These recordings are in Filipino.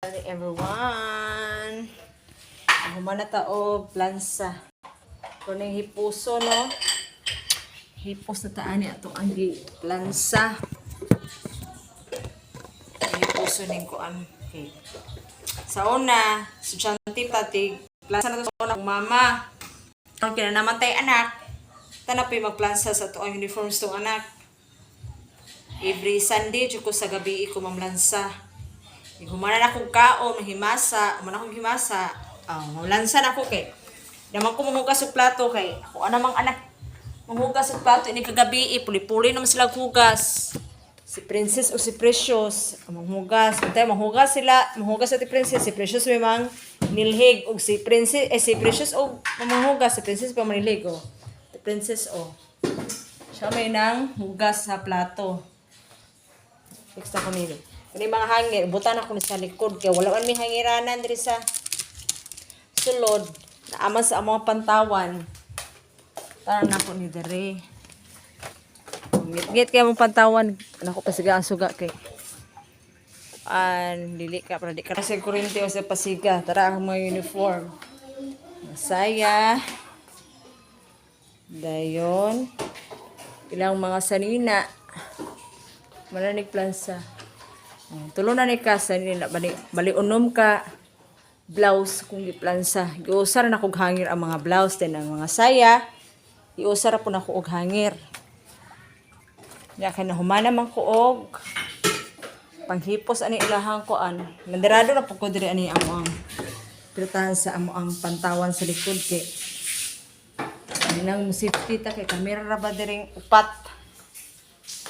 Hello everyone! Humana tao, plansa. Kung yung hipuso, no? Hipos na taan niya itong ang plansa. Hipuso ning kuan. Okay. Sa una, sudyante tatig, plansa na ito sa una kong mama. Kung kinanamatay anak, tanapoy magplansa sa itong uniforms itong anak. Every Sunday, ko sa gabi ko mamlansa. Humana na akong kaon, mahimasa, humana akong himasa. Mamlansa na ako kay. Naman ko manghugas og plato kay. Ako anamang anak. Manghugas og plato ini kagabi, puli-puli naman sila hugas. Si Princess o si Precious, manghugas. Bantay manghugas sila, manghugas sa ti Princess, si Precious memang nilhig og si Princess si Precious og manghugas, si Princess pa manilhig oh. Si Princess siya may nang hugas sa plato. Fix na ko nilo. Kani mga hangir, butan ako ni sa likod kay wala man may hangiranan diri sa sulod. Naaman sa among pantawan. Tanan ako ni diri. Ngit kay among pantawan, nako pasiga ang suga kay. Dili ka para di ka sa kurente o sa pasiga. Tara ang mga uniform. Masaya. Dayon. Ilang mga sanina. Malanig plansa. Tulo na ni ka sa nila bali unom ka blouse kung giplansa. Giusar na kog hangir ang mga blouse din ang mga saya. Iusar po na ko og hangir. Ya kay humana man ko og panghipos ani ilahang kuan. Mandirado na pud ko diri ani ang piltahan sa ang pantawan sa likod kay nang safety ta kay kamera ra ba diring upat.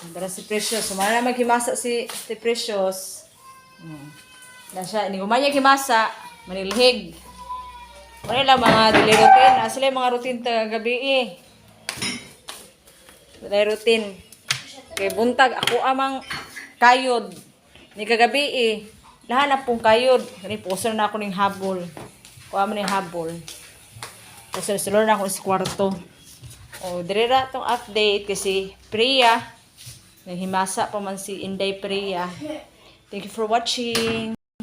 Dara si Precious. Sumala na maghimasa si Precious. Na siya. Hindi kumanya himasa. Manilhig. Wala mga daily routine. Sila yung mga routine ta gabi eh. Daily routine. Kay buntag. Ako amang kayod. Ni kagabi eh. Lahan na pong kayod. Kani puso na ako ng habol. Kuha mo ng habol. Kasi sulod na ako sa kwarto. Dire na itong update kasi Priya. Nahimasa pa man si Inday Priya. Thank you for watching.